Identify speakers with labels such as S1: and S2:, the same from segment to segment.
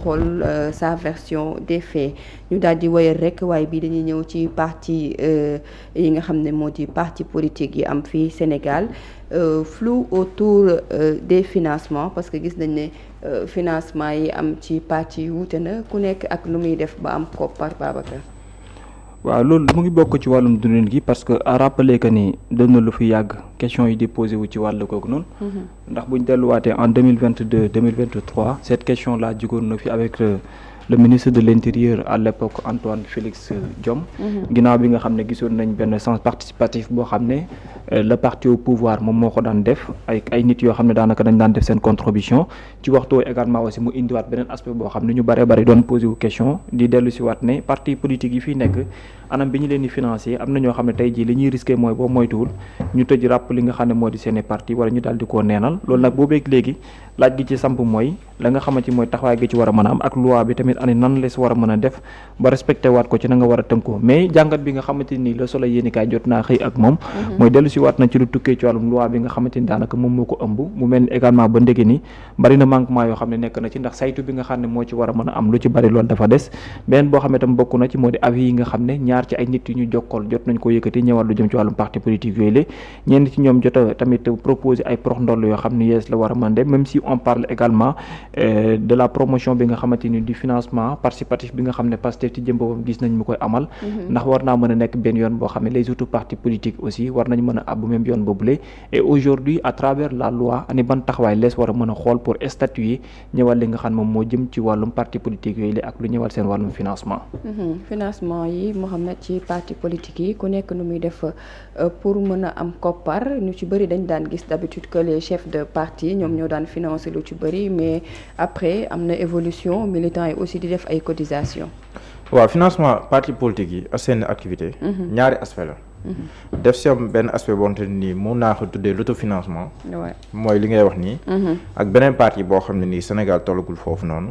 S1: xool sa version des faits ñu daal di wéyal rek waaye bii dañuy ñëw ci parti yi nga xam ne moo di parti politique yi am fii Sénégal flou autour des financements parce que gis nañ ne financement yi am ci parti yi wuute na ku nekk ak lu muy def ba am koppar Babacar.
S2: waaw loolu mu ngi bokk ci wàllum dundin gi parce que à rappeler que ni doon na lu fi yàgg question yi di posé wu ci wàllu kooku noonu. ndax buñ delluwaatee en 2022 2023 cette question là jugoon na fi avec le ministre de l'intérieur à l'époque Antoine Félix Diome. ginnaaw bi nga xam ne gisoon nañ benn sens participatif boo xam ne le parti au pouvoir moom moo ko daan def ay nit yoo xam ne daanaka dañ daan def seen contribution ci waxtu également aussi mu indiwaat beneen aspect boo xam ne ñu bëree bëri doon posé wu question di dellu si waat ne parti politique yi fii nekk anam bi ñu leen di financer am na ñoo xam ne tey jii li ñuy risqué mooy boo moytuwul ñu tëj ràpp li nga xam ne moo di seeni parti wala ñu daal di koo neenal loolu nag boobeeg léegi laaj gi ci samp mooy la nga xamante mooy taxawaay gi ci war a mën a am ak loi bi tamit ani nan la si war a mën a def ba respecté waat ko ci na nga war a tënkoo mais jàngat bi nga xamante ni Le Soleil yéenikaay jot naa xëy ak moom mooy dellu si waat na ci lu tukkee ci wàllum loi bi nga xamante ni daanaka moom moo ko ëmb mu mel ni également ba ndege ni bari na manquement yoo xam ne nekk na ci ndax saytu bi nga xam ne moo ci war a mën a am lu ci bari loolu dafa des beneen boo xam ne tam bokk na ci moo di avis yi nga xam ne ñaar ci ay nit yu ñu jokkool jot nañ ko yëkkati ñëwal lu jëm ci wàllum parti politique yooyu la ñenn ci ñoom jot a tamit proposer ay prox ndoll yoo xam ne yees la war a mën de même si on parle également de la promotion bi nga xamante ni du financement participatif bi nga xam ne Pastef ci jëm boppam gis nañ mu koy amal ndax war naa mën a nekk benn yoon boo xam ne les autres partis politiques aussi war nañ mën a abbu même yoon boobule et aujourd'hui à travers la loi ani ban taxawaay lees war a mën a xool pour statuer ñëwal li nga xam moom moo jëm ci wàllum parti politique yooyu la ak lu ñëwal seen wàllum financement
S1: financement yi Mohamed ci parti politique yi ku nekk nu muy def pour mën a am koppar ñu ci bëri dañ daan gis d'habitude que les chefs de parti ñoom ñoo daan financer lu ci bëri mais après am na évolution militants yi aussi di def ay cotisation
S3: waaw financement parti politique yi ak seen activité ñaari aspect la def si am benn aspect bonte nii mun naa ko tuddee l'autofinancement mooy li ngay wax nii ak beneen parti boo xam ne nii Sénégal tollagul foofu noonu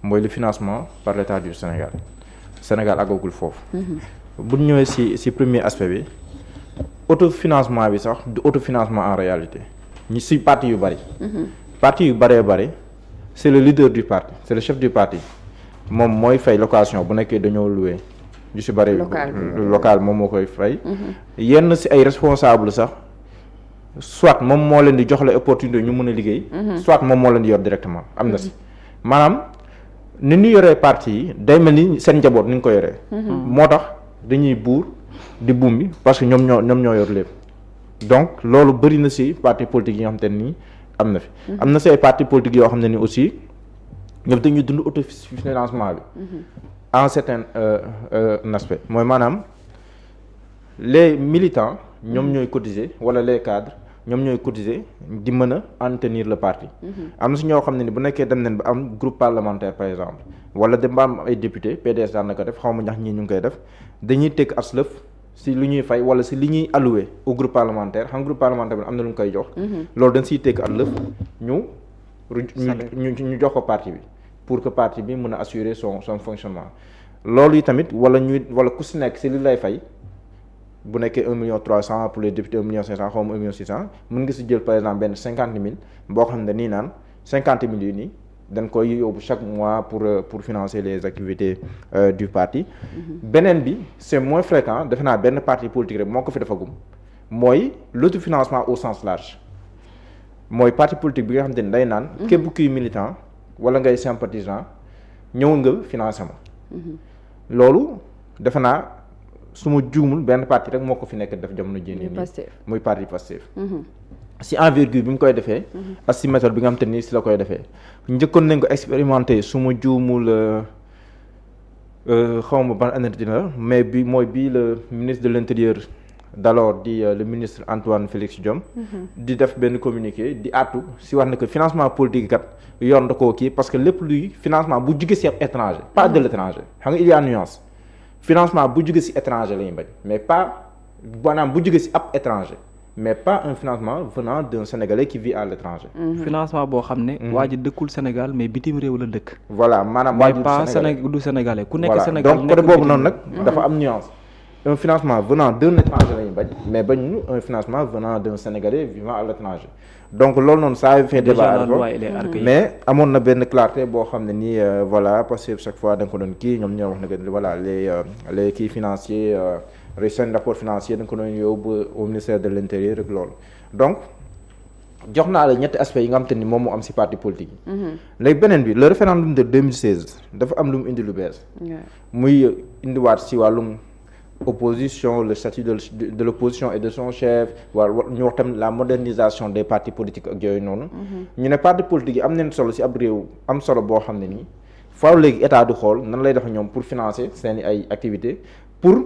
S3: mooy le financement par l'État du Sénégal àggagul foofu bu ñu ñëwee si premier aspect bi autofinancement bi sax du autofinancement en réalité ñi si parti yu bëri parti yu bëree bëri c'est le leader du parti c'est le chef du parti moom mooy fay location bu nekkee dañoo loué yu si bëri local moom moo koy fay yenn si ay responsable sax soit moom moo leen di jox la opportunité ñu mën a liggéey soit moom moo leen di yor directement am na si maanaam ni ñu yoree parti yi day mel ni seen njaboot ni ñu ko yoree moo tax dañuy buur di buum bi parce que ñoom ñoo yor lépp donc loolu bëri na si parti politique yi nga xam te nii am na fi am na si ay parti politique yoo xam ne ni aussi ñoom dañuy dund autofinancement bi en certain aspect mooy maanaam les militants ñoom ñooy cotiser wala les cadres ñoom ñooy cotiser di mën a entretenir le parti am na si ñoo xam ne ni bu nekkee dem nañ ba am groupe parlementaire par exemple wala dem ba am ay député PDS daan na ko def xaw ma ñax ñii ñu ngi koy def dañuy teg aslëf si lu ñuy fay wala si li ñuy alloué au groupe parlementaire xam groupe parlementaire bi am na lu ñu koy jox loolu dañ siy teg aslëf ñu jox ko parti bi pour que parti bi mën a assurer son fonctionnement loolu yi tamit wala ku si nekk si li lay fay bu nekkee 1,3 million pour les députés 1,5 million xaw ma 1,6 million mën nga si jël par exemple benn 50 000 boo xam ne nii naan 50 000 yi nii dañ koy yóbbu chaque mois pour financer les activités du parti beneen bi c'est moins fréquent defe naa benn parti politique rek moo ko fi defagum mooy l'autofinancement au sens large mooy parti politique bi nga xam te ne day naan képp kuy militant wala ngay sympathisant ñëw nga financé ma loolu defe naa su ma juumul benn parti rek moo ko fi nekk def jamono jii nii muy parti Pastef si envergure bi mu koy defee ak si méthode bi nga xam te ni si la koy defee njëkkoon nañ ko expérimenté su ma juumul xaw ma ban année la mais bii le ministre de l'intérieur d'alors di le ministre Antoine Félix Diome di def benn communiqué di àttu si wax ne que financement politique kat yoon da koo kii parce que lépp luy financement bu jóge si ab étranger pas de l'étranger xam nga il y a nuance financement bu jóge si étranger la ñuy bañ mais pas maanaam bu jóge si ab étranger mais pas un financement venant d'un Sénégalais qui vit à l'étranger
S2: financement boo xam ne waa ji dëkkul Sénégal mais bitim réew la dëkk
S3: voilà maanaam waa ji
S2: pas du Sénégalais ku nekk Sénégal
S3: donc côté boobu noonu nag dafa am nuance un financement venant d'un étranger lañu bañ mais bañu un financement venant d'un Sénégalais vivant à l'étranger donc loolu noonu ça a fait débat mais amoon na benn clarté boo xam ne nii voilà parce que chaque fois da nga ko doon kii ñoom ñoo wax ne que voilà les kii financiers les seen rapport financier da nga ko doon yóbbu au ministère de l'intérieur rek loolu donc jox naa la ñetti aspects yi nga xam te ni moom moo am ci parti politique yi léegi beneen bi le référendum de 2016 dafa am lu mu indi lu bees muy indiwaat ci wàllum opposition le statut de l'opposition et de son chef ñu wax tam la modernisation des partis politiques ak yooyu noonu ñu ne parti politique yi am nañ solo ci ab réew am solo boo xam ne nii faaw léegi état du xool nan lay def ñoom pour financer seeni ay activités pour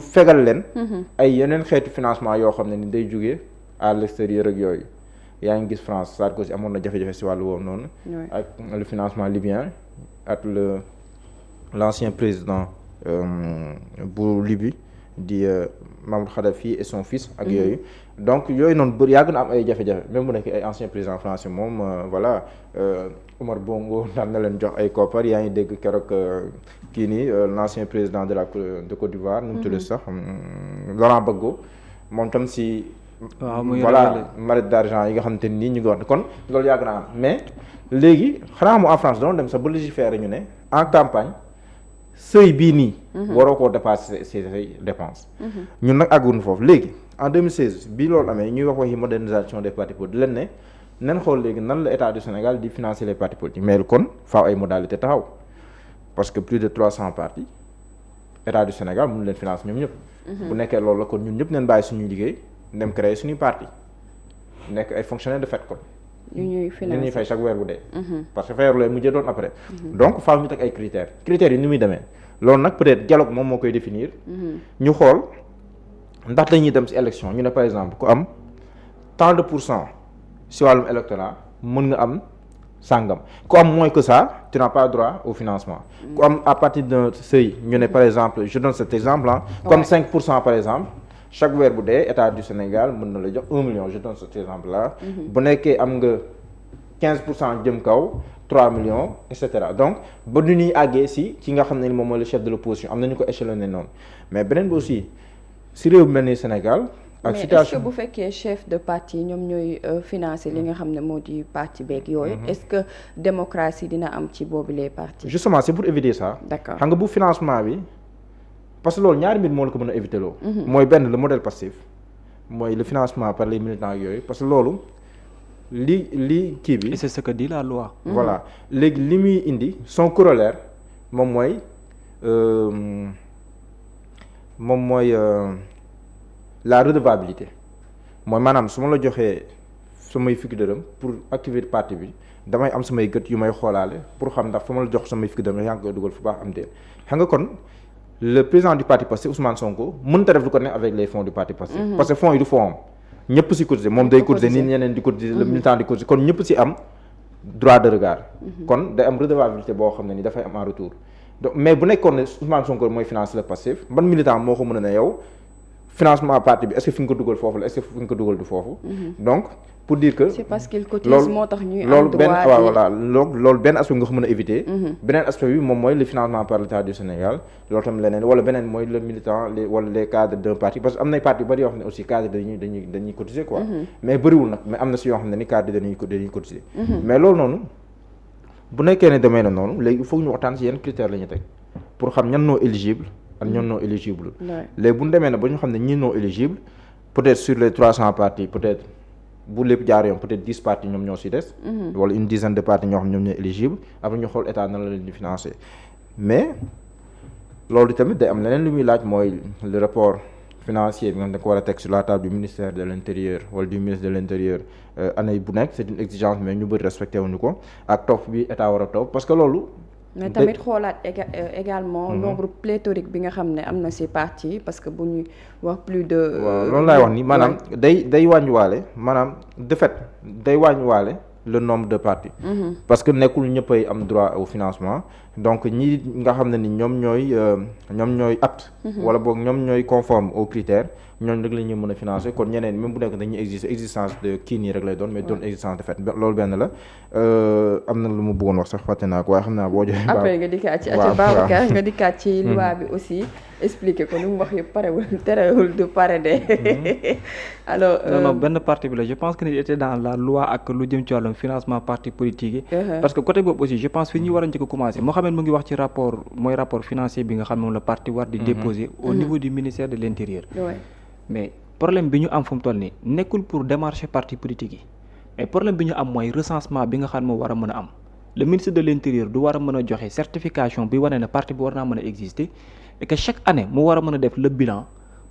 S3: fegal leen ay yeneen xeetu financement yoo xam ne ni day jógee à l'extérieur ak yooyu yaa ngi gis France Sarkozy amoon na jafe-jafe ci wàllu woowu noonu ak le financement libyen ak l'ancien président bu Libye di Mamadou Kadhafi et son fils ak yooyu donc yooyu noonu bëri yàgg na am ay jafe-jafe même bu nekk ay ancien président français moom voilà Omar Bongo daan na leen jox ay koppar yaa ngi dégg keroog kii nii l'ancien président de Côte d'Ivoire nu mu tudd sax Laurent Gbagbo moom tam si voilà mallette d'argent yi nga xamante ni ñu ngi wax kon loolu yàgg na am mais léegi xanaa mu en France doon dem sax ba légiférer ñu ne en campagne seuil bii nii waroo koo dépasser ses dépenses ñun nag àgguñu foofu léegi en 2016 bii loolu amee ñuy wax waxi modernisation des partis politiques leen ne nen xool léegi nan la état du Sénégal di financer les partis politiques mais kon faaw ay modalités taxaw parce que plus de 300 partis état du Sénégal mënu leen financer ñoom ñëpp bu nekkee loolu la kon ñun ñëpp neen bàyyi suñuy liggéey dem créer suñuy parti nekk ay fonctionnaires de fait kon ñu ñuy fay chaque weer bu dee parce que feeru lay mujjee doon après donc faaw ñu teg ay critères yi ni muy demee loolu nag peut-être dialogue moom moo koy définir ñu xool ndax dañuy dem ci élection ñu ne par exemple ku am tant de % ci wàllum électorat mën nga am sàngam ku am moins que ça tu n'as pas droit au financement ku am à partir d'un seuil ñu ne par exemple je donne cet exemple ku am 5% par exemple chaque weer bu dee état du Sénégal mën na la jox 1 million je donne cet exemple là bu nekkee am nga 15% jëm kaw 3 millions et cetera donc ba du ñuy àggee ci ki nga xam ne moom mooy le chef de l'opposition am nañu ko échelonné noonu mais beneen bi aussi ci réew bu mel ni Sénégal ak situation
S1: mais est-ce que bu fekkee chef de parti ñoom ñooy financer li nga xam ne moo di parti beeg yooyu est-ce que démocratie dina am ci boobu les partis
S3: justement c'est pour éviter ça
S1: d'accord xam
S3: nga bu financement bi parce que loolu ñaari mbir moo la ko mën a éviter loo mooy benn le modèle passif mooy le financement par les militants yooyu parce que loolu li kii bi
S2: et c'est ce que dit la loi
S3: voilà léegi li muy indi son corollaire moom mooy la redevabilité mooy maanaam su ma la joxee samay fukki dërëm pour activer parti bi damay am samay gët yu may xoolaale pour xam ndax fa ma la jox samay fukki dërëm yaa ngi koy dugal fu baax am déet xam nga kon le président du parti Pastef Ousmane Sonko mënta def lu ko ne avec les fonds du parti Pastef parce que fonds yi du fonds am ñëpp ci cotiser moom day cotiser nit ñeneen di cotiser le militant di cotiser kon ñëpp ci am droit de regard kon day am redevabilité boo xam ne ni dafay am en retour donc mais bu nekkoon ne Ousmane Sonko mooy financer le Pastef ban militant moo ko mën a ne yow financement parti bi est-ce que fi nga ko dugal foofu la est-ce que fi nga ko dugal du foofu donc pour dire que
S1: c'est parce qu'il cotise moo tax ñuy am droit
S3: benn voilà loolu benn aspect nga ko mën a éviter beneen aspect bi moom mooy le financement par l'État du Sénégal loolu tam leneen wala beneen mooy le militant wala les cadres d'un parti parce que am nay parti yu bari yoo xam ne aussi cadres dañuy cotiser quoi mais bëriwul nag mais am na si yoo xam ne ni cadres dañuy cotiser mais loolu noonu bu nekkee ne demee na noonu léegi il faut ñu waxtaan si yenn critères la ñu teg pour xam ñan noo éligible ak ñan noo éligible léegi bu ñu demee na ba ñu xam ne ñi noo éligible peut-être sur les 300 partis peut-être bu lépp jaar yoon peut-être 10 partis ñoom ñoo ci des wala une dizaine de partis ñoo xam ñoom ñooy éligible après ñu xool état nan la leen di financer mais loolu tamit day am leneen lu muy laaj mooy le rapport financier bi nga xam ne ko war a teg sur la table du ministère de l'intérieur wala du ministre de l'intérieur année bu nekk c'est une exigence mais ñu bëri respecté wuñu ko ak topp bi état war a topp parce que loolu
S1: mais tamit xoolaat également nombre pléthorique bi nga xam ne am na ci parti parce que bu ñuy wax plus de
S3: waaw loolu laay wax ni maanaam day wàññiwaale maanaam de fait day wàññiwaale le nombre de partis parce que nekkul ñëppay am droit au financement donc ñi nga xam ne ni ñoom ñooy apte wala boog ñoom ñooy conforme aux critères ñooñu rek la ñuy mën a financer kon ñeneen même bu nekk dañuy existence de kii nii rek lay doon mais doon existence de fait loolu benn la am na lu mu bëggoon wax sax fàtte naa ko waaye xam naa boo joxee
S1: après nga dikkaat ci Babacar nga dikkaat ci loi bi aussi expliquer ko lu mu wax yëpp parewul terewul du pare de alors
S2: non benn partie bi la je pense que ni était dans la loi ak lu jëm ci wàllum financement parti politique yi parce que côté boobu aussi je pense fi ñuy war a njëkk a commencer Mohamed mu ngi wax ci rapport financier bi nga xam ne moom la parti war di déposer au niveau du ministère de l'intérieur mais problème bi ñu am fu mu toll nii nekkul pour démarcher parti politique yi mais problème bi ñu am mooy recensement bi nga xam ne moo war a mën a am le ministre de l'intérieur du war a mën a joxe certification bi wane ne parti bi war naa mën a exister et que chaque année mu war a mën a def le bilan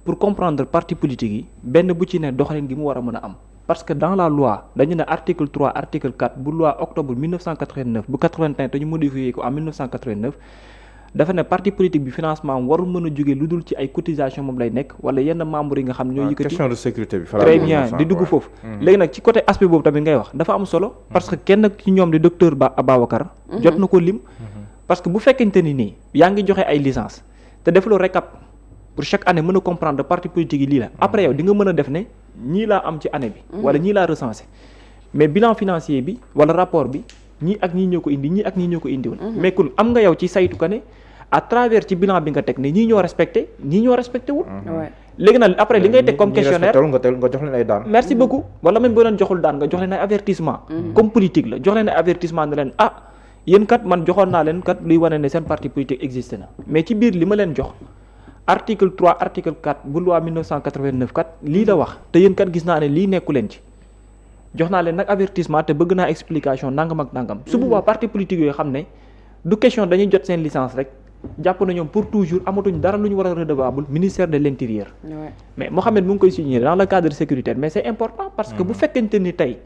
S2: pour comprendre parti politique yi benn bu ci ne doxalin gi mu war a mën a am parce que dans la loi dañu ne article 3 article 4 bu loi octobre 1989 bu 81 te ñu modifié ko en 1989 dafa ne parti politique bi financement am warul mën a jógee lu dul ci ay cotisation moom lay nekk wala yenn membres yi nga xam ne ñoo yëkkati
S3: question de sécurité bi
S2: très bien di dugg foofu léegi nag ci côté aspect boobu tamit ngay wax dafa am solo parce que kenn ci ñoom di docteur Babacar jot na ko lim parce que bu fekkente ni nii yaa ngi joxe ay licence te defaloo récap pour chaque année mën a comprendre parti politique yi lii la après yow di nga mën a def ne ñii laa am ci année bi wala ñii laa recensé mais bilan financier bi wala rapport bi ñii ak ñii ñoo ko indi ñii ak ñii ñoo ko indiwoon mais kon am nga yow ci saytu ka ne à travers ci bilan bi nga teg ne ñii ñoo respecté ñii ñoo respecté wul léegi nag après li ngay teg comme questionnaire
S3: nga jox leen ay daan
S2: merci beaucoup wala même boo leen joxul daan nga jox leen ay avertissement comme politique la jox leen ay avertissement ne leen yéen kat man joxoon naa leen kat luy wane ne seen parti politique existe na mais ci biir li ma leen jox article 3 article 4 bu loi 1989 kat lii la wax te yéen kat gis naa ne lii nekku leen ci jox naa leen nag avertissement te bëgg naa explication nangam ak nangam su boobaa parti politique yooyu xam ne du question dañuy jot seen licence rek jàpp na ñoom pour toujours amatuñ dara lu ñu war a redevable ministère de l'intérieur mais Mohamed mu ngi koy signer dans le cadre sécuritaire mais c'est important parce que bu fekkente ni tey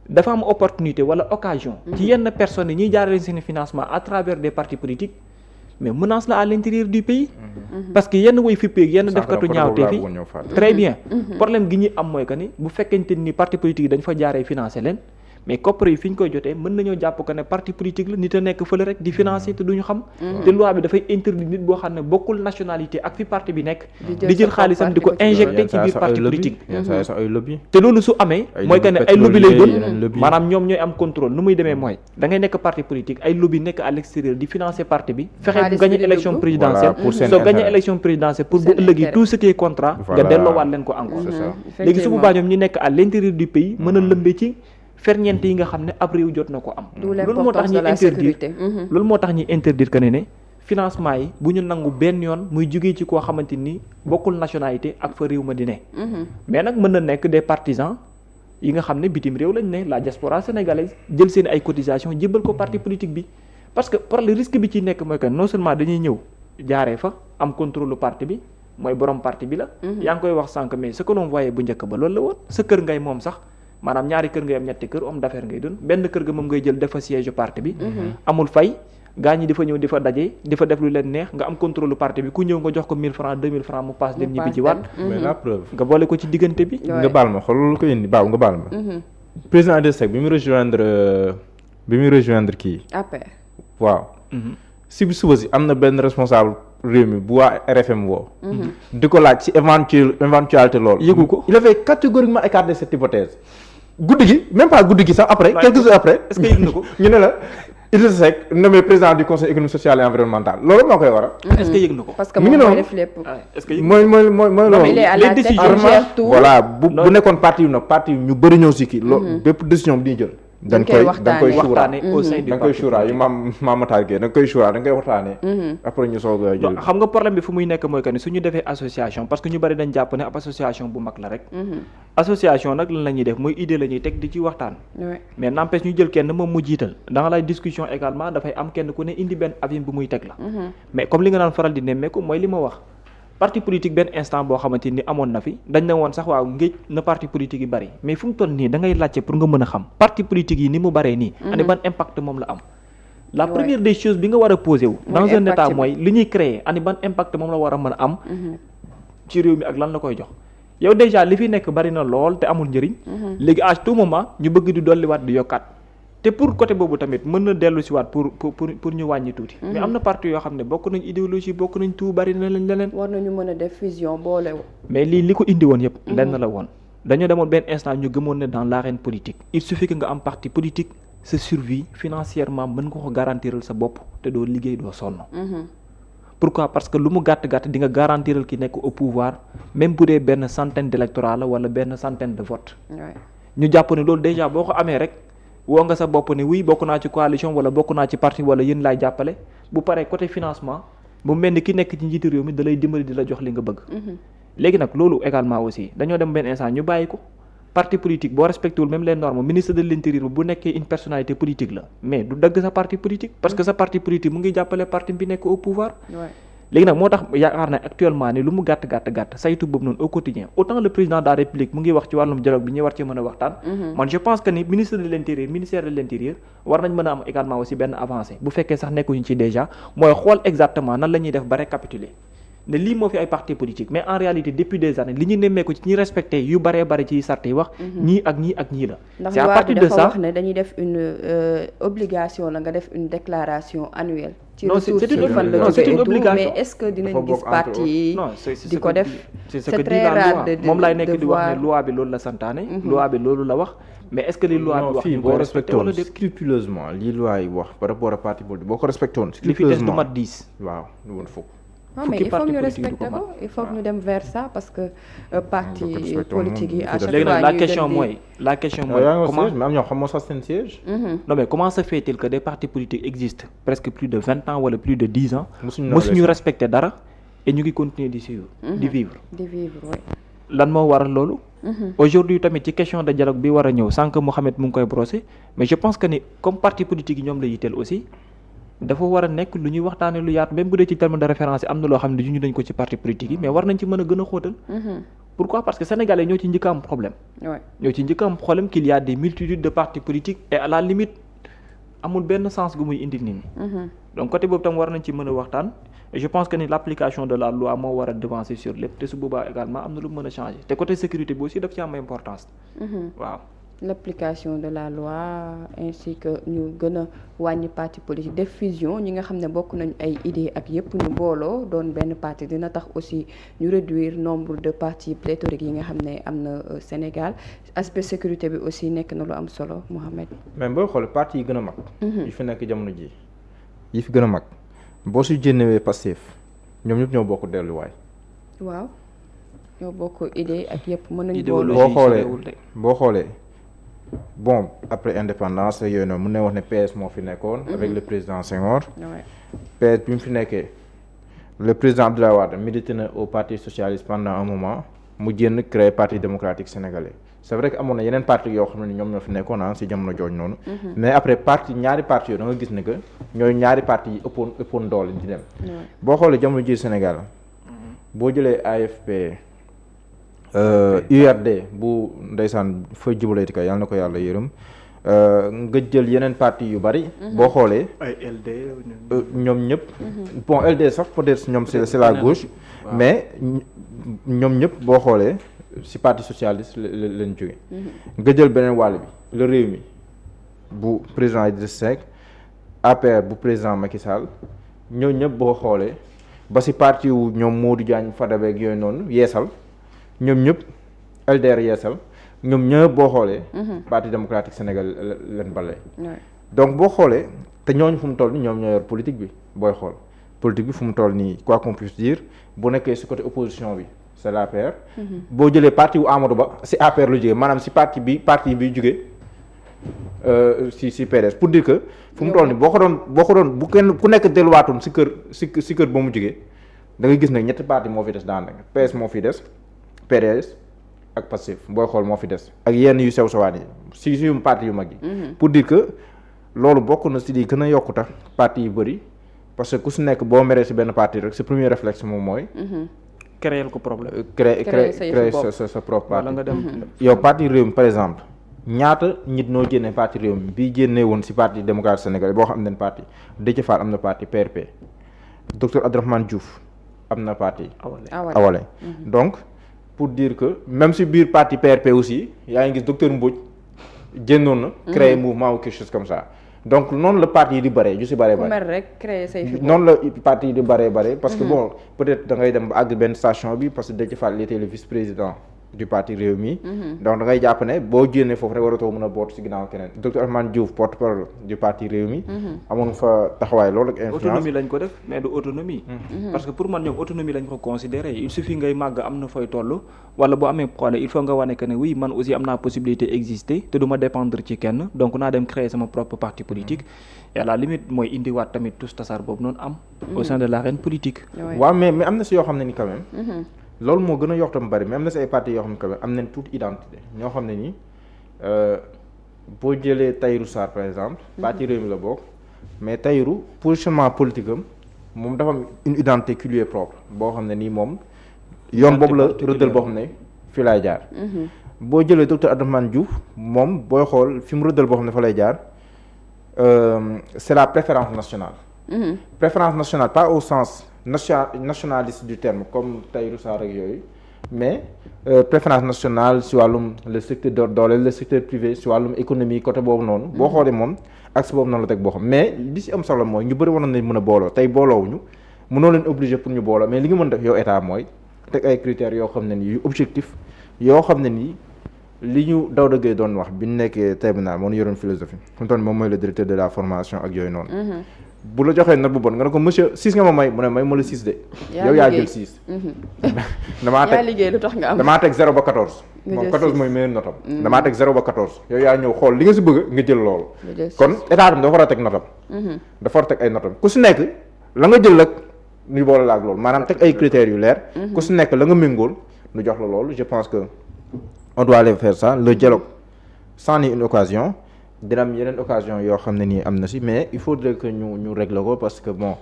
S2: dafa am opportunité wala occasion ci yenn personnes yi ñuy jaarale seen financement à travers des partis politiques mais menace la à l'intérieur du pays parce que yenn way fippeeg yenn defkatu ñaawtee fi très bien problème gi ñuy am mooy que ni bu fekkente ni parti politique yi dañ fa jaaree financer leen mais koppar yi fi ñu koy jotee mën nañoo jàpp que ne parti politique la nit a nekk fële rek di financer te duñu xam te loi bi dafay interdire nit boo xam ne bokkul nationalité ak fi parti bi nekk di jël xaalisam di ko injecter ci biir parti politique te loolu su amee mooy que ne ay lobby lay doon maanaam ñoom ñooy am contrôle nu muy demee mooy da ngay nekk parti politique ay lobby nekk à l'extérieur di financer parti bi fexe bu gagner élection présidentielle soo gagner élection présidentielle pour bu ëllëgee tout ce qui est contrat nga delloowaat leen ko encore léegi su boobaa ñoom ñu nekk à l'intérieur du pays mën a lëmbee ci ferñeent yi nga xam ne ab réew jot na ko am loolu moo tax ñuy interdire loolu moo tax ñuy interdire que ne financement yi bu ñu nangu benn yoon muy jógee ci koo xamante ni bokkul nationalité ak fa réew ma di ne mais nag mën na nekk des partisans yi nga xam ne bitim réew lañ ne la diaspora sénégalaise jël seen ay cotisation jébbal ko parti politique bi parce que par le risque bi ci nekk mooy que non seulement dañuy ñëw jaaree fa am contrôle parti bi mooy borom parti bi la yaa ngi koy wax sànq mais ce que l'on voyait bu njëkk ba loolu la woon sa kër ngay moom sax maanaam ñaari kër ngay am ñetti kër homme d'affaires ngay doon benn kër ga moom ngay jël defa siège parti bi amul fay gaa ñi di fa ñëw di fa daje di fa def lu leen neex nga am contrôle parti bi ku ñëw nga jox ko 1000 francs 2000 francs mu passe dem ñibbi ci waat
S3: mais la preuve
S2: nga boole ko ci diggante bi
S3: nga baal ma xool loolu ko indi baaw nga baal ma président Idrissa Seck bi mu rejoindre kii waaw si bi suba si am na benn responsable réew mi bu waa RFM woo di ko laaj ci éventualité loolu
S2: yëgu ko
S3: il avait catégoriquement écarté cette hypothèse guddi gi même pas guddi gi sax après quelques heures après
S2: est-ce que yëg na ko
S3: ñu ne la Idrissa Seck nommé président du conseil économique social et environnemental loolu moo koy waral
S2: est-ce que yëg na ko
S1: parce que moom mooy def lépp
S2: est-ce que
S3: mooy loolu
S1: les décisions
S3: voilà bu nekkoon parti yu nag parti ñu bëri ñëw si kii loolu bépp décision bi ñuy jël dañ koy
S2: waxtaanee au sein du
S3: da nga koy shura yu maamataar gee da nga koy shura da nga koy waxtaanee après ñu soog a jël
S2: xam nga problème bi fu muy nekk mooy que ni suñu defee association parce que ñu bari dañ jàpp ne ab association bu mag la rek association nag lan la ñuy def mooy idée la ñuy teg di ci waxtaan mais n'empêche ñu jël kenn moom mu jiital dans la discussion également dafay am kenn ku ne indi benn avis bu muy teg la mais comme li nga naan faral di nemmeeku mooy li ma wax parti politique benn instant boo xamante ni amoon na fi dañ ne woon sax waaw ngéej na parti politique yi bari mais fu mu toll nii da ngay laajte pour nga mën a xam parti politique yi ni mu baree nii ani ban impact moom la am la première des choses bi nga war a posé wu dans un état mooy li ñuy créer ani ban impact moom la war a mën a am ci réew mi ak lan la koy jox yow déjà li fi nekk bari na lool te amul njëriñ léegi à tout moment ñu bëgg di dolliwaat di yokkaat te pour côté boobu tamit mën na dellu si waat pour ñu wàññi tuuti. mais am na parti yoo xam ne bokk nañ idéologie bokk nañ tout bari na lañ leneen.
S1: war nañu mën a def fusion boole.
S2: mais li ko indi woon yëpp. lenn la woon dañoo demoon benn instant ñu gëmoon ne dans l'arène politique il suffit que nga am parti politique sa survie financièrement mën nga ko garantiral sa bopp te doo liggéey doo sonn. pourquoi parce que lu mu gàtt di nga garantiral ki nekk au pouvoir même bu dee benn centaine d'électorat la wala benn centaine de votes. ñu jàpp ne loolu déjà boo ko amee rek. woo nga sa bopp ne oui bokk naa ci coalition wala bokk naa ci parti wala yéen laay jàppale bu paree côté financement mu mel ni ki nekk ci njiitu réew mi da lay dimbali di la jox li nga bëgg. léegi nag loolu également aussi dañoo dem benn instant ñu bàyyi ko parti politique boo respecté wul même les normes ministre de l'intérieur bu nekkee une personnalité politique la mais du dagg sa parti politique parce que sa parti politique mu ngi jàppale parti bi nekk au pouvoir. léegi nag moo tax yaakaar na actuellement ni lu mu gàtt saytu boobu noonu au quotidien autant le président de la république mu ngi wax ci wàllum dialogue bi ñu war ci mën a waxtaan. man je pense que ni ministère de l'intérieur war nañ mën a am également aussi benn avancée bu fekkee sax nekkuñu ci déjà mooy xool exactement nan la ñuy def ba récapituler ne lii moo fi ay parti politique mais en réalité depuis des années li ñu nemmeeku ci ñi respecté yu baree bari ci sart yi wax. ñii ak ñii la.
S1: c'est à partir de ça ndax dafa wax ne dañuy def une obligation la nga def une déclaration annuelle.
S2: non c'est une obligation
S1: mais est-ce que dinañ gis parti yi di ko def. c'est très rare de
S2: moom laay nekk di wax ne loi bi loolu la santaane. loi bi loolu la wax. mais est-ce que li loi bi wax ñu koy respecté wala déet
S3: scrupuleusement li loi yi wax par rapport à parti politique boo ko respecté woon.
S2: li fi des du mat 10.
S3: waaw lu woon fukk.
S1: mais il faut ñu respecter ko il faut ñu dem vers ça parce que parti politique yi à chaque fois
S2: léegi nag la question mooy comment
S3: mais am ñoo xamoo sax seen siège.
S2: non mais comment se fait-il que des partis politiques existent presque plus de 20 ans wala plus de 10 ans mosuñu respecter dara et ñu ngi continuer di suivre di vivre
S1: oui.
S2: lan moo waral loolu aujourd'hui tamit ci question de dialogue bi war a ñëw sànq Mouhamed mu ngi koy brosser mais je pense que ni comme parti politique yi ñoom la yitteel aussi dafa war a nekk lu ñuy waxtaane lu yaatu même bu dee ci terme de référence am na loo xam ne juñu dañ ko ci parti politique yi mais war nañ ci mën a gën a xóotal. pourquoi parce que sénégalais ñoo ci njëkk am problème. ñoo ci njëkk am problème qu'il y a des multitudes de partis politiques et à la limite amul benn sens gu muy indi nit ñi. donc côté boobu tam war nañ ci mën a waxtaan et je pense que ni l'application de la loi moo war a devancer sur lépp te su boobaa également am na lu mën a changer te côté sécurité bi aussi daf ci am importance. waaw.
S1: l'application de la loi ainsi que ñu gën a wàññi parti politique def fusion ñi nga xam ne bokk nañu ay idées ak yépp ñu booloo doon benn parti dina tax aussi ñu réduire nombre de partis pléthoriques yi nga xam ne am na Sénégal aspect sécurité bi aussi nekk na lu am solo Mohamed.
S3: mais booy xool parti yi gën a mag. yi fi nekk jamono ji yi fi gën a mag boo si génnewee Pastef ñoom ñëpp ñoo bokk delluwaay.
S1: waaw ñoo bokk idée ak yépp mën nañu
S3: boo xoolee. bon après indépendance yooyu noonu mun na wax ne PS moo fi nekkoon. avec le président Senghor. PS bi mu fi nekkee le président Abdoulaye Wade milité na au parti socialiste pendant un moment mu génn créer parti démocratique sénégalais c'est vrai que amoon na yeneen parti yoo xam ne ñoom ñoo fi nekkoon si jamono jooju noonu. mais après ñaari parti yooyu da nga gis ne que ñooy ñaari parti yi ëppoon doole di dem. boo xoolee jamono ji Sénégal boo jëlee AFP. URD bu ndeysaan fa jubaleeti ka yàlla na ko yàlla yërëm nga jël yeneen parti yu bari. boo xoolee.
S2: ay LD.
S3: ñoom ñëpp. bon LD sax peut-être ñoom c'est la gauche. mais ñoom ñëpp boo xoolee ci parti socialiste lañ jóge nga jël beneen wàll bi le Rewmi bu président Idrissa Seck APR bu président Macky Sall ñooñu ñëpp boo xoolee ba ci parti wu ñoom Modou Diagne Fada beeg yooyu noonu yeesal. ñoom ñëpp LDR yeesal ñoom ñëpp boo xoolee. parti démocratique Sénégal leen bale. donc boo xoolee te ñooñu fu mu toll nii ñoom ñoo yor politique bi booy xool politique bi fu mu toll nii quoi qu'on puisse dire bu nekkee ci côté opposition bi c'est l'APR. boo jëlee parti wu Amadou Ba ci APR lu jógee maanaam ci parti bi jógee ci PDS pour dire que fu mu toll nii boo ko doon bu kenn ku nekk delluwaatoon ci kër ba mu jógee da nga gis ne ñetti parti moo fi des daanaka PS moo fi des. PDS ak Pastef booy xool moo fi des ak yenn yu sew sewaan yi si yu parti yu mag yi. pour dire que loolu bokk na si di gën a yokku tax parti yu bëri parce que ku si nekk boo meree si benn parti rek sa premier réflexe moom mooy.
S2: créer ko problème.
S3: créer sa propre parti. nga dem yow parti Rewmi par exemple ñaata nit noo génne parti Rewmi bii génnee woon si parti démocratique sénégalais boo xam ne parti Déthié Fall am na parti PRP docteur Abdourahmane Diouf am na parti. Awalé donc. pour dire que même si biir parti PRP aussi yaa ngi gis docteur Mbodj génnoon na créer mouvement ou quelque chose comme ça donc noonu la parti yi di bëree ju si bëree bëri
S1: mer rek créer say figure
S3: noonu la parti yi di bëree parce que bon peut-être da ngay dem ba àgg benn station bi parce que Déthié Fall il était le vice-président du parti Rewmi donc da ngay jàpp ne boo génnee foofu rek waratoo mën a boot si ginnaaw keneen docteur Ousmane Diouf porte-parole du parti Rewmi amoon fa taxawaay loolu ak influence
S2: autonomie lañ ko def mais du autonomie parce que pour man ñoom autonomie lañ ko considéré il suffit ngay màgg am na fooy toll wala boo amee problème il faut nga wane que ne oui man aussi am naa possibilité exister te du ma dépendre ci kenn donc naa dem créer sama propre parti politique et à la limite mooy indiwaat tamit tous tasaar boobu noonu am au sein de l'arène politique
S3: waaw mais am na si yoo xam ne ni quand même loolu moo gën a yox tam bari mais am na si ay partis yoo xam ne quand même am nañ toute identité ñoo xam ne nii boo jëlee Tahirou Sarr par exemple parti Rewmi la bokk mais Tahirou positionnement politique am moom dafa am une identité qui lui est propre boo xam ne nii moom yoon boobu la rëddal boo xam ne fii laay jaar boo jëlee docteur Abdourahmane Diouf moom booy xool fi mu rëddal boo xam ne fa lay jaar c'est la préférence nationale préférence nationale pas au sens nationaliste du terme comme Tahirou Sarr ak yooyu mais préférence nationale si wàllum le secteur dooleel le secteur privé si wàllum économie côté boobu noonu boo xoolee moom axe boobu noonu la teg boo xam mais li si am solo mooy ñu bëri waroon nañ mën a booloo tey booloowuñu mënoo leen obligé pour ñu booloo mais li nga mën def yow état mooy teg ay critères yoo xam ne nii yu objectif yoo xam ne nii li ñu Daouda Gueye doon wax bi ñu nekkee terminal moo ñu yoroon philosophie fu mu toll moom mooy le directeur de la formation ak yooyu noonu bu la joxee note bu bon nga ne ko monsieur 6 nga ma may mu ne may ma la 6 de yow yaa jël 6
S1: yaa liggéey lu tax nga am
S3: damaa teg 0 ba 14 moom 14 mooy meilleur notam damaa teg 0 ba 14 yow yaa ñëw xool li nga si bëgg nga jël loolu kon état bi dafa war a teg notam dafa war a teg ay notam ku si nekk la nga jël rek ñu boole la ak loolu maanaam teg ay critères yu leer ku si nekk la nga méngool nu jox la loolu je pense que on doit aller faire ça le dialogue c'en est une occasion dina am yeneen occasion yoo xam ne nii am na si mais il faudrait que ñu régler ko parce que bon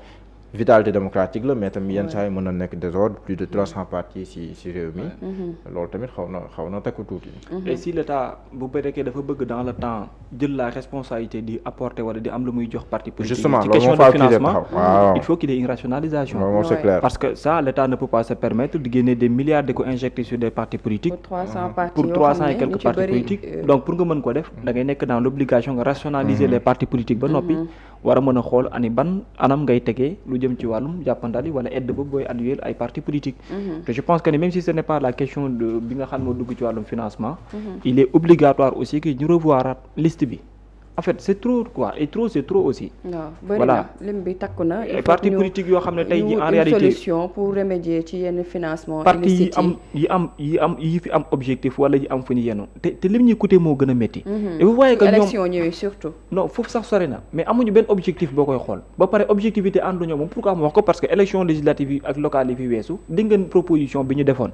S3: vitalité démocratique la mais tamit yenn saa yi mën na nekk désordre plus de 300 partis si réew mi loolu tamit xaw na takku tuuti
S2: et si l'état bu fekkee dafa bëgg dans le temps jël la responsabilité di apporter wala di am lu muy jox parti politique
S3: justement
S2: ci question de financement
S3: waaw
S2: il faut qu'il y ait une rationalisation
S3: moom c'est clair
S2: parce que ça l'état ne peut pas se permettre de génner des milliards di ko injecter sur des partis politiques pour 300 et quelques partis politiques donc pour nga mën ko def da ngay nekk dans l'obligation nga rationaliser les partis politiques ba noppi war a mën a xool ani ban anam ngay tegee jëm ci wàllum jàppandali wala aide boobu booy annuel ay partis politiques te je pense que même si ce n'est pas la question de bi nga xam moo dugg ci wàllum financement il est obligatoire aussi que ñu revoir liste bi en fait c'est trop quoi et trop c'est trop aussi
S1: voilà lim bi takku na
S2: ay partis politiques yoo xam ne tey ji en réalité
S1: solution pour remédier ci yenn financement
S2: partis yi fi am objectif wala yi am fu ñu yenu te lim ñuy coûter moo gën a métti et vous voyez que ñoom
S1: élection ñëwee surtout
S2: non foofu sax sori na mais amuñu benn objectif boo koy xool ba pare objectivité ànduñoo moom pourquoi mu wax ko parce que élection législative yi ak locales yi fi weesu di ngeen proposition bi ñu defoon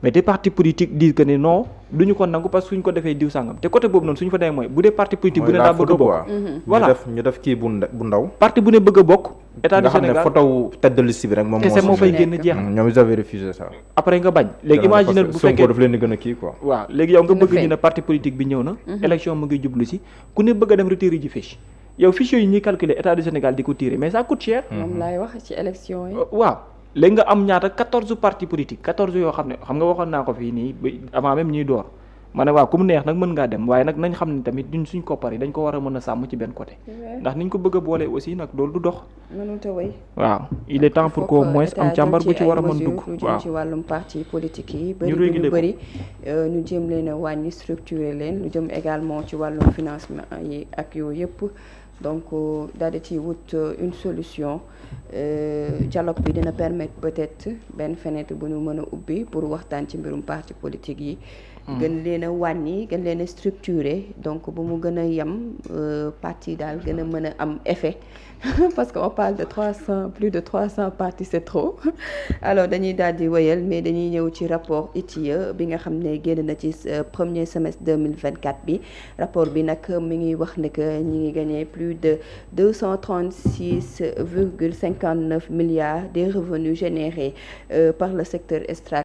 S2: mais des partis politiques disent que ne non duñu ko nangu parce que suñ ko defee diw sàngam te côté boobu noonu suñu fa demee mooy bu dee parti politique bu ne daa bëgg a bokk voilà
S3: ñu def kii bu ndaw
S2: parti bu ne bëgg a bokk état du Sénégal
S3: nga xam ne photo tête de liste bi rek moom
S2: kese moo fay génn jeex
S3: ñoom ils avaient refusé ça
S2: après nga bañ léegi imaginer bu fekkee
S3: daf leen di gën a kii quoi
S2: waaw léegi yow nga bëgg ñu ne parti politique bi ñëw na élection mu ngi jublu si ku ne bëgg a dem retirer ji fiche yow fiche yooyu ñuy calculer état du Sénégal di ko tirer mais ça coûte cher
S1: moom laay wax ci élection yi
S2: waaw léegi nga am ñaata 14 partis politiques 14 yoo xam ne xam nga waxoon naa ko fii nii avant même ñuy door ma ne waaw ku mu neex nag mën ngaa dem waaye nag nañ xam ne tamit ñun suñ koppar yi dañ ko war a mën a sàmm ci benn côté ndax niñ ko bëgg a boolee aussi nag loolu du dox
S1: mënut a wéy
S2: waaw il est temps pour qu'au moins am càmbar bu ci war a mën dugg
S1: lu jëm ci wàllum parti politique yi bëri ñu jéem leen a wàññi structurer leen lu jëm également ci wàllum financement yi ak yooyu yëpp donc daal di ci wut une solution dialogue bi dina permettre peut-être benn fenêtre bu ñu mën a ubbi pour waxtaan ci mbirum parti politique yi gën leen a wàññi gën leen a structurer donc bu mu gën a yem parti daal gën a mën a am effet parce que on parle de plus de 300 partis c'est trop alors dañuy daal di wéyal mais dañuy ñëw ci rapport ITIE bi nga xam ne génn na ci premier semestre 2024 bi rapport bi nag mi ngi wax ne que ñi ngi gagné plus de 236,59 milliards des revenus générés par le secteur extractif